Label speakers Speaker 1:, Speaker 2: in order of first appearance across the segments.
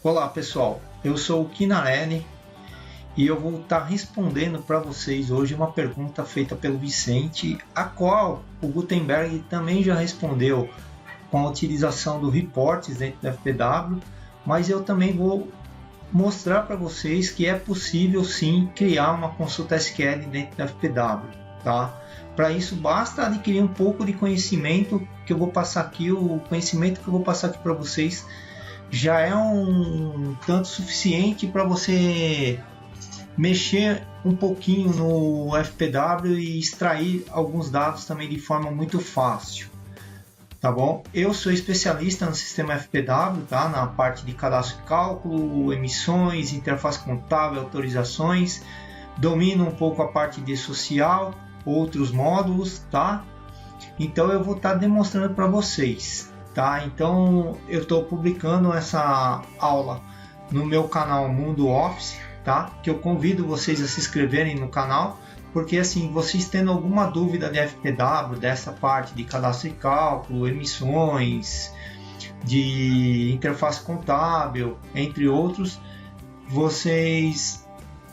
Speaker 1: Olá pessoal, eu sou o Kinarelli e eu vou estar respondendo para vocês hoje uma pergunta feita pelo Vicente, a qual o Gutenberg também já respondeu com a utilização do reports dentro do FPW, mas eu também vou mostrar para vocês que é possível sim criar uma consulta SQL dentro do FPW, tá? Para isso basta adquirir um pouco de conhecimento que eu vou passar aqui, o conhecimento que eu vou passar aqui para vocês já é um tanto suficiente para você mexer um pouquinho no FPW e extrair alguns dados também de forma muito fácil, tá bom? Eu sou especialista no sistema FPW, tá? Na parte de cadastro e cálculo, emissões, interface contábil, autorizações, domino um pouco a parte de social, outros módulos, tá? Então eu vou estar demonstrando para vocês. Tá? Então eu estou publicando essa aula no meu canal Mundo Office, tá? Que eu convido vocês a se inscreverem no canal, porque assim, vocês tendo alguma dúvida de FPW, dessa parte de cadastro e cálculo, emissões, de interface contábil, entre outros, vocês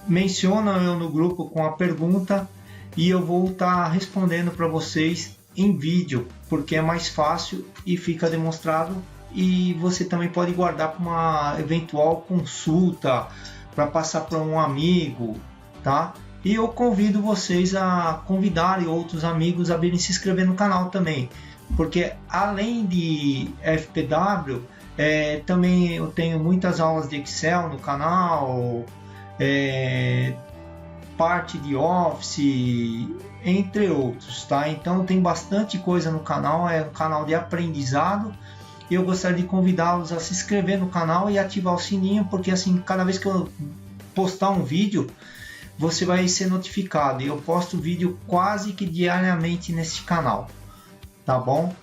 Speaker 1: mencionam eu no grupo com a pergunta e eu vou estar respondendo para vocês em vídeo, porque é mais fácil e fica demonstrado, e você também pode guardar para uma eventual consulta, para passar para um amigo, tá? E eu convido vocês a convidarem outros amigos a virem se inscrever no canal também, porque além de FPW, também eu tenho muitas aulas de Excel no canal, parte de Office, entre outros, tá? Então tem bastante coisa no canal, é um canal de aprendizado e eu gostaria de convidá-los a se inscrever no canal e ativar o sininho, porque assim, cada vez que eu postar um vídeo, você vai ser notificado, e eu posto vídeo quase que diariamente nesse canal, tá bom?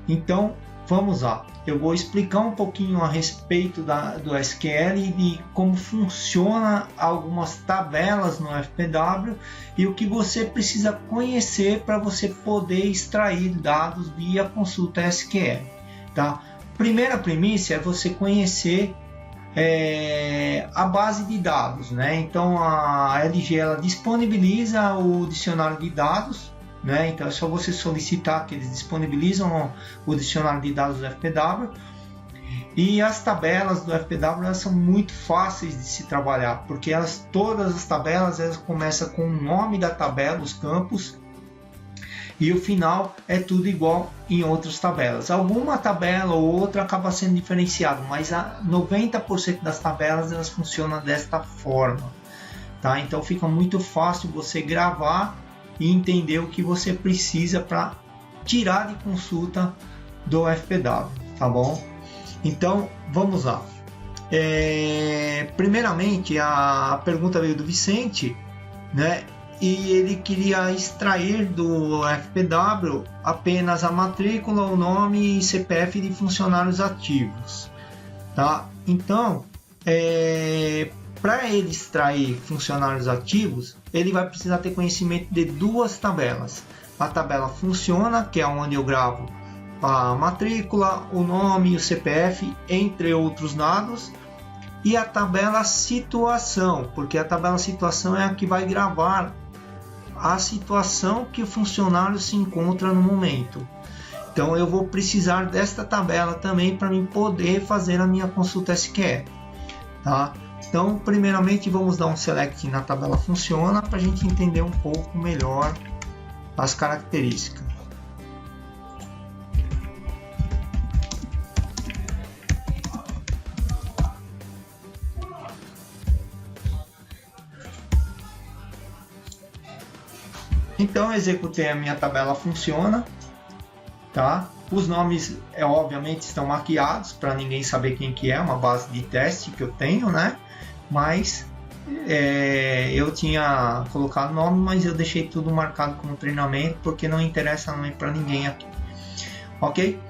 Speaker 1: Então vamos lá, eu vou explicar um pouquinho a respeito do SQL e de como funciona algumas tabelas no FPW e o que você precisa conhecer para você poder extrair dados via consulta SQL, tá? Primeira premissa é você conhecer a base de dados, né? Então a LG ela disponibiliza o dicionário de dados, né? Então é só você solicitar que eles disponibilizam o dicionário de dados do FPW, e as tabelas do FPW elas são muito fáceis de se trabalhar, porque todas as tabelas elas começam com o nome da tabela, os campos, e o final é tudo igual em outras tabelas. Alguma tabela ou outra acaba sendo diferenciado, mas 90% das tabelas elas funcionam desta forma, tá? Então fica muito fácil você gravar e entender o que você precisa para tirar de consulta do FPW, tá bom? Então vamos lá. Primeiramente a pergunta veio do Vicente, né? E ele queria extrair do FPW apenas a matrícula, o nome e CPF de funcionários ativos, tá? Então para ele extrair funcionários ativos, ele vai precisar ter conhecimento de duas tabelas. A tabela funciona, que é onde eu gravo a matrícula, o nome e o CPF, entre outros dados, e a tabela situação, porque a tabela situação é a que vai gravar a situação que o funcionário se encontra no momento. Então eu vou precisar desta tabela também para mim poder fazer a minha consulta SQL, tá? Então, primeiramente, vamos dar um select na tabela funciona para a gente entender um pouco melhor as características. Então, eu executei a minha tabela funciona, tá? Os nomes, obviamente, estão maquiados para ninguém saber quem que é, uma base de teste que eu tenho, né? Mas eu tinha colocado nome, mas eu deixei tudo marcado como treinamento, porque não interessa nome para ninguém aqui, ok?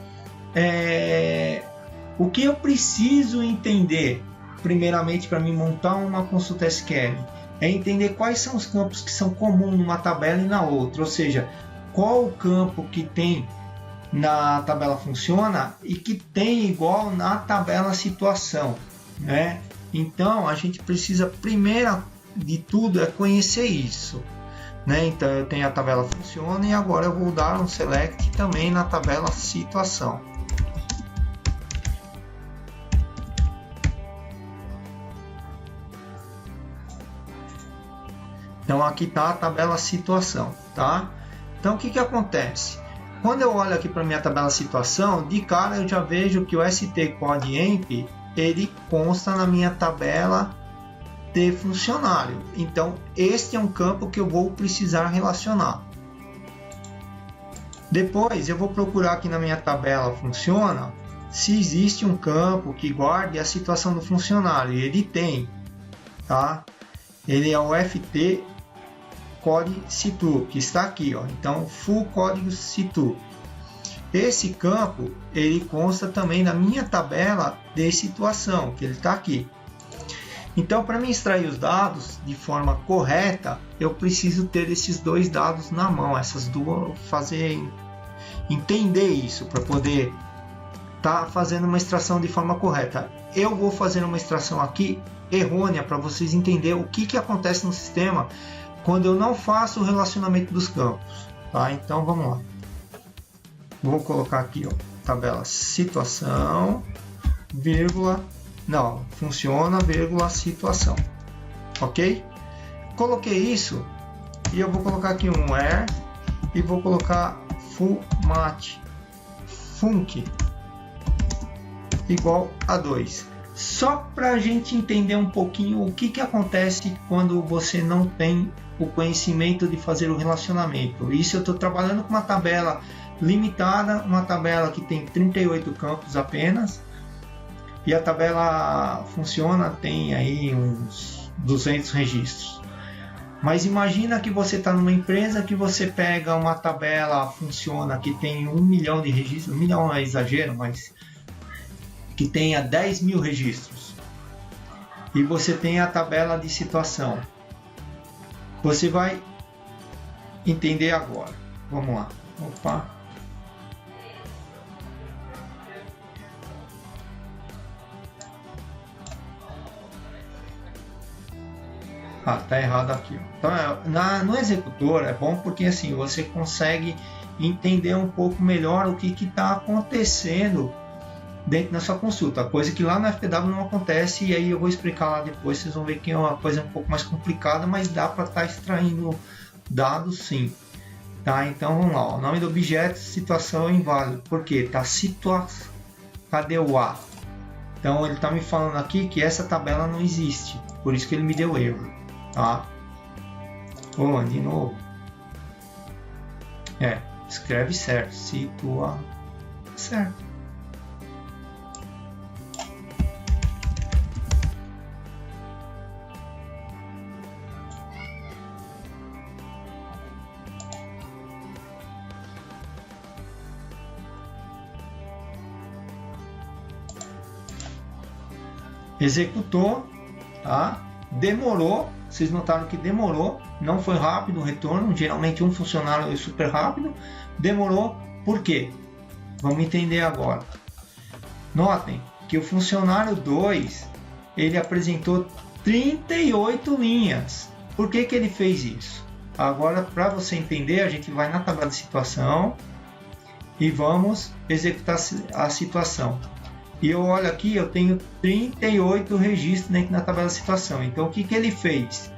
Speaker 1: O que eu preciso entender, primeiramente, para me montar uma consulta SQL, é entender quais são os campos que são comuns numa tabela e na outra, ou seja, qual o campo que tem na tabela funciona e que tem igual na tabela situação. né? Então a gente precisa, primeiro de tudo, é conhecer isso, né? Então eu tenho a tabela funciona e agora eu vou dar um select também na tabela situação. Então aqui está a tabela situação, tá? Então o que que acontece? Quando eu olho aqui para minha tabela situação, de cara eu já vejo que o stcode.emp ele consta na minha tabela de funcionário. Então este é um campo que eu vou precisar relacionar. Depois eu vou procurar aqui na minha tabela funciona se existe um campo que guarde a situação do funcionário. E ele tem, tá? Ele é o ft code situ, que está aqui, ó. Então full código situ. Esse campo ele consta também na minha tabela de situação, que ele está aqui. Então, para mim extrair os dados de forma correta, eu preciso ter esses dois dados na mão, essas duas, entender isso para poder estar fazendo uma extração de forma correta. Eu vou fazer uma extração aqui errônea para vocês entenderem o que acontece no sistema quando eu não faço o relacionamento dos campos, tá? Então vamos lá. Vou colocar aqui, ó, tabela situação, vírgula, não, funciona, vírgula, situação, ok? Coloquei isso e eu vou colocar aqui um where e vou colocar format func igual a 2. Só para a gente entender um pouquinho o que acontece quando você não tem o conhecimento de fazer o relacionamento. Isso eu estou trabalhando com uma tabela limitada, uma tabela que tem 38 campos apenas, e a tabela funciona, tem aí uns 200 registros. Mas imagina que você está numa empresa que você pega uma tabela funciona que tem 1 milhão de registros, 1 milhão é exagero, mas que tenha 10 mil registros, e você tem a tabela de situação. Você vai entender agora. Vamos lá. Opa. Tá errado aqui, ó. Então, no executor é bom porque assim você consegue entender um pouco melhor o que está acontecendo dentro da sua consulta, coisa que lá no FTW não acontece, e aí eu vou explicar lá depois, vocês vão ver que é uma coisa um pouco mais complicada, mas dá para estar extraindo dados sim, tá? Então vamos lá, ó. Nome do objeto, situação inválido, por quê? Tá situação, cadê o A? Então ele está me falando aqui que essa tabela não existe, por isso que ele me deu erro, tá? De novo, escreve certo, situa certo. Executou, tá? Demorou, vocês notaram que demorou, não foi rápido o retorno, geralmente um funcionário é super rápido, demorou, por quê? Vamos entender agora. Notem que o funcionário 2, ele apresentou 38 linhas. Por que ele fez isso? Agora, para você entender, a gente vai na tabela de situação e vamos executar a situação. E eu olho aqui, eu tenho 38 registros dentro da tabela de situação. Então, o que ele fez?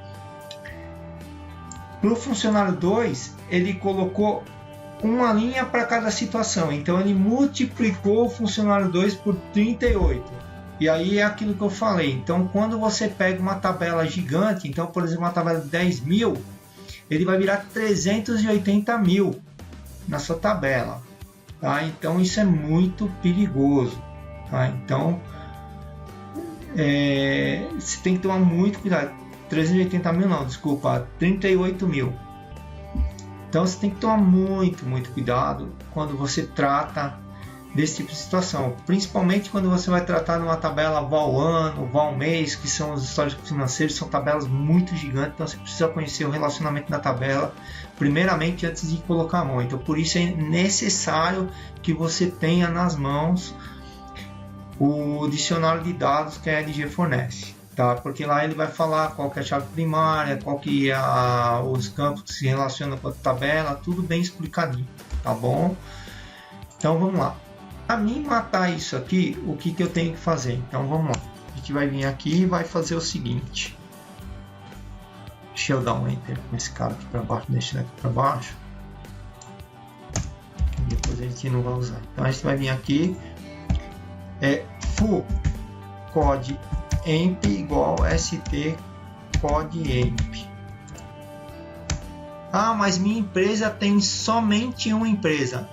Speaker 1: Para o funcionário 2, ele colocou uma linha para cada situação. Então, ele multiplicou o funcionário 2 por 38. E aí é aquilo que eu falei. Então, quando você pega uma tabela gigante, então, por exemplo, uma tabela de 10 mil, ele vai virar 380 mil na sua tabela. Tá? Então, isso é muito perigoso. Tá? Então, você tem que tomar muito cuidado. 380 mil não, desculpa, 38 mil. Então você tem que tomar muito cuidado quando você trata desse tipo de situação. Principalmente quando você vai tratar numa tabela val ano, val mês, que são os históricos financeiros, são tabelas muito gigantes, então você precisa conhecer o relacionamento da tabela primeiramente antes de colocar a mão. Então por isso é necessário que você tenha nas mãos o dicionário de dados que a LG fornece, tá? Porque lá ele vai falar qual que é a chave primária, qual que é os campos que se relacionam com a tabela, tudo bem explicadinho, tá bom? Então vamos lá. Para mim matar isso aqui, o que eu tenho que fazer? Então vamos lá. A gente vai vir aqui e vai fazer o seguinte. Deixa eu dar um enter com esse cara aqui para baixo, deixa ele aqui para baixo. Depois a gente não vai usar. Então a gente vai vir aqui. Foo code emp igual st code emp. Ah, mas minha empresa tem somente uma empresa.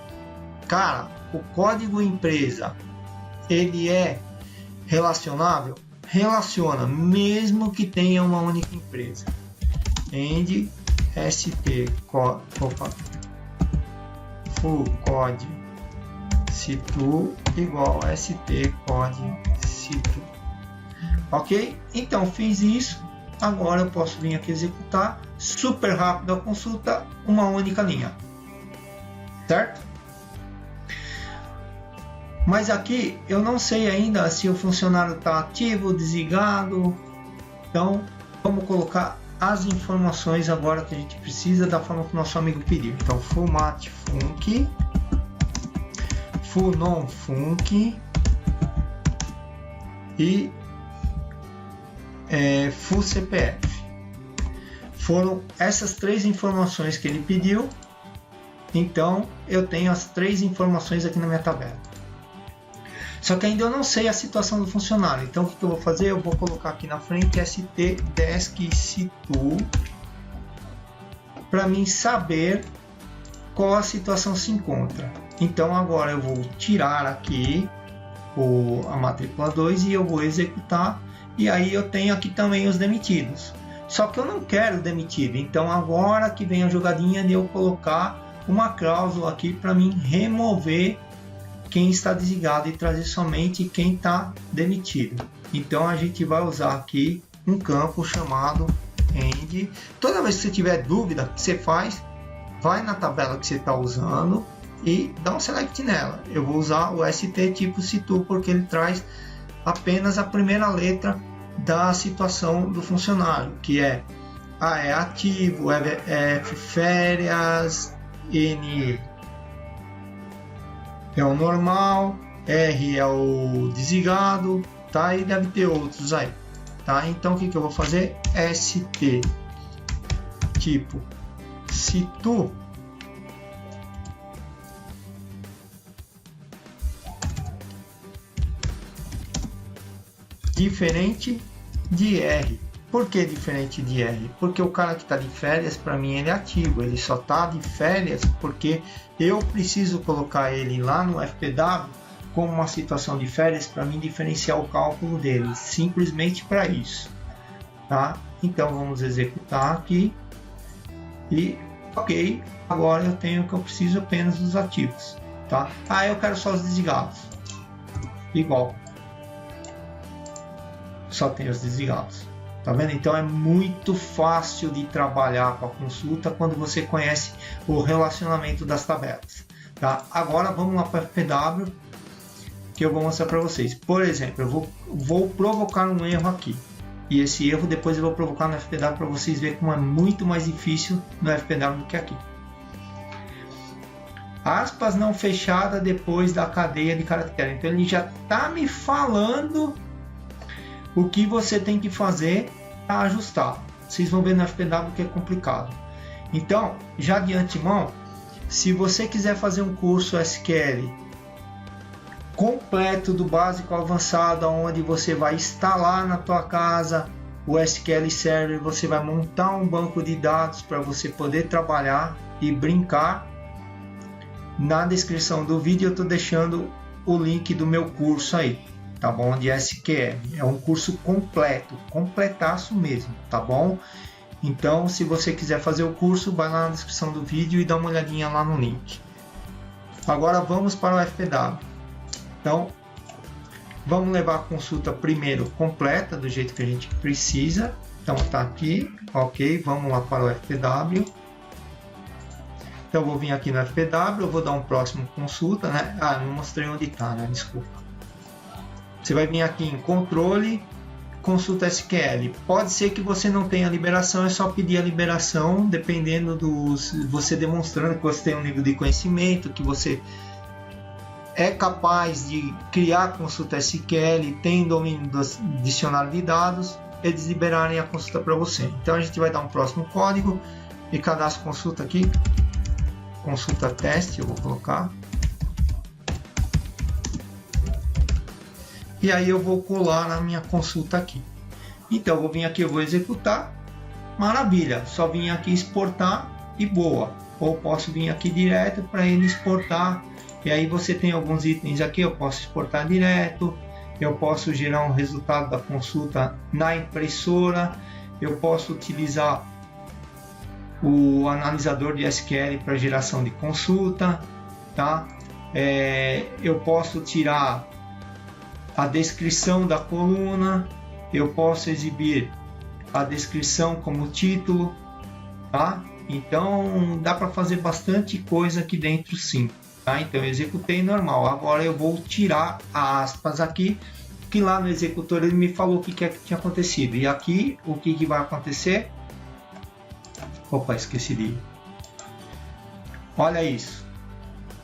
Speaker 1: Cara, o código empresa, ele é relacionável? Relaciona, mesmo que tenha uma única empresa. End st foo code situ igual st code situ. Ok? Então fiz isso. Agora eu posso vir aqui executar super rápido a consulta, uma única linha, certo? Mas aqui eu não sei ainda se o funcionário está ativo, desligado. Então vamos colocar as informações agora que a gente precisa da forma que o nosso amigo pediu. Então format func, foo non func e foo CPF. Foram essas três informações que ele pediu. Então eu tenho as três informações aqui na minha tabela. Só que ainda eu não sei a situação do funcionário. Então o que eu vou fazer? Eu vou colocar aqui na frente stdeskSitu para mim saber qual a situação se encontra. Então agora eu vou tirar aqui a matrícula 2 e eu vou executar. E aí eu tenho aqui também os demitidos. Só que eu não quero demitido. Então agora que vem a jogadinha de eu colocar uma cláusula aqui para mim remover quem está desligado e trazer somente quem está demitido. Então a gente vai usar aqui um campo chamado end. Toda vez que você tiver dúvida, o que você faz? Vai na tabela que você está usando e dá um select nela. Eu vou usar o st tipo situ porque ele traz apenas a primeira letra da situação do funcionário, que é A é ativo, F férias, N é o normal, R é o desligado, tá? E deve ter outros aí, tá? Então o que eu vou fazer? ST tipo situ diferente de R. Por que diferente de R? Porque o cara que está de férias, para mim ele é ativo, ele só está de férias porque eu preciso colocar ele lá no FPW como uma situação de férias para mim diferenciar o cálculo dele, simplesmente para isso, tá? Então vamos executar aqui e ok, agora eu tenho o que eu preciso apenas dos ativos, tá? Ah, eu quero só os desligados, igual, só tem os desligados. Tá vendo? Então é muito fácil de trabalhar com a consulta quando você conhece o relacionamento das tabelas. Tá? Agora vamos lá para o FPW que eu vou mostrar para vocês. Por exemplo, eu vou provocar um erro aqui. E esse erro depois eu vou provocar no FPW para vocês verem como é muito mais difícil no FPW do que aqui. Aspas não fechada depois da cadeia de caracteres. Então ele já está me falando o que você tem que fazer para ajustar. Vocês vão ver no FPW que é complicado. Então, já de antemão, se você quiser fazer um curso SQL completo do básico ao avançado, onde você vai instalar na tua casa o SQL Server, você vai montar um banco de dados para você poder trabalhar e brincar, na descrição do vídeo eu estou deixando o link do meu curso aí. Tá bom? De SQL. É um curso completo, completaço mesmo, tá bom? Então, se você quiser fazer o curso, vai lá na descrição do vídeo e dá uma olhadinha lá no link. Agora vamos para o FPW. Então, vamos levar a consulta primeiro completa, do jeito que a gente precisa. Então, tá aqui, ok, vamos lá para o FPW. Então, eu vou vir aqui no FPW, eu vou dar um próximo consulta, né? Ah, não mostrei onde tá, né? Desculpa. Você vai vir aqui em controle, consulta SQL. Pode ser que você não tenha liberação, é só pedir a liberação, dependendo você demonstrando que você tem um nível de conhecimento, que você é capaz de criar consulta SQL, tem domínio do dicionário de dados, eles liberarem a consulta para você. Então a gente vai dar um próximo código e cadastro consulta aqui, consulta teste, eu vou colocar. E aí eu vou colar na minha consulta aqui. Então eu vou vir aqui, eu vou executar, maravilha, só vim aqui exportar e boa. Ou posso vir aqui direto para ele exportar. E aí você tem alguns itens aqui, eu posso exportar direto, eu posso gerar um resultado da consulta na impressora, eu posso utilizar o analisador de SQL para geração de consulta, tá? Eu posso tirar a descrição da coluna, eu posso exibir a descrição como título, tá? Então dá para fazer bastante coisa aqui dentro, sim. Tá? Então eu executei normal. Agora eu vou tirar as aspas aqui, que lá no executor ele me falou o que tinha acontecido. E aqui o que vai acontecer? Opa, esqueci de ir. Olha isso.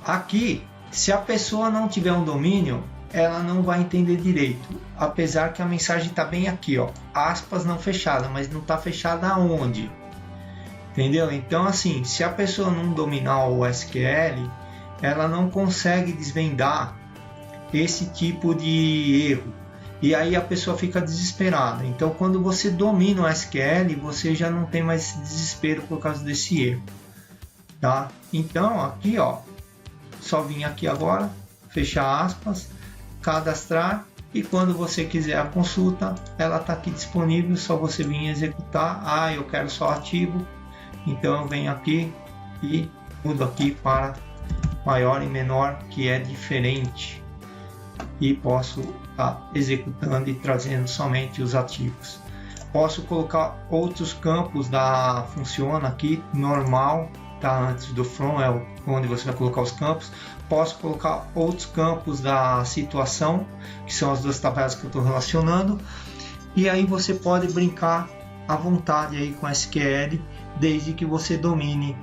Speaker 1: Aqui, se a pessoa não tiver um domínio, ela não vai entender direito. Apesar que a mensagem está bem aqui, ó, aspas não fechada, mas não está fechada aonde? Entendeu? Então assim, se a pessoa não dominar o SQL, ela não consegue desvendar esse tipo de erro. E aí a pessoa fica desesperada. Então quando você domina o SQL, você já não tem mais esse desespero por causa desse erro. Tá? Então aqui, ó, só vim aqui agora, fechar aspas, cadastrar, e quando você quiser a consulta, ela está aqui disponível, só você vir executar. Ah, eu quero só ativo, então eu venho aqui e mudo aqui para maior e menor, que é diferente, e posso estar executando e trazendo somente os ativos. Posso colocar outros campos da funciona aqui, normal, tá, antes do from, é onde você vai colocar os campos. Posso colocar outros campos da situação, que são as duas tabelas que eu estou relacionando, e aí você pode brincar à vontade aí com SQL, desde que você domine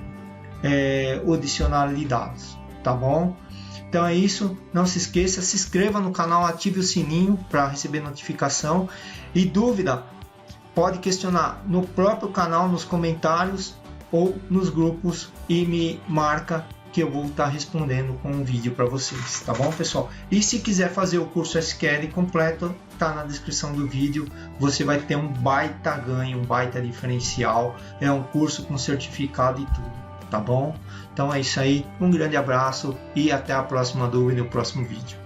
Speaker 1: o dicionário de dados. Tá bom? Então é isso, não se esqueça, se inscreva no canal, ative o sininho para receber notificação, e dúvida pode questionar no próprio canal, nos comentários ou nos grupos, e me marca que eu vou estar respondendo com um vídeo para vocês, tá bom, pessoal? E se quiser fazer o curso SQL completo, tá na descrição do vídeo, você vai ter um baita ganho, um baita diferencial, é um curso com certificado e tudo. Tá bom? Então é isso aí, um grande abraço e até a próxima dúvida no próximo vídeo.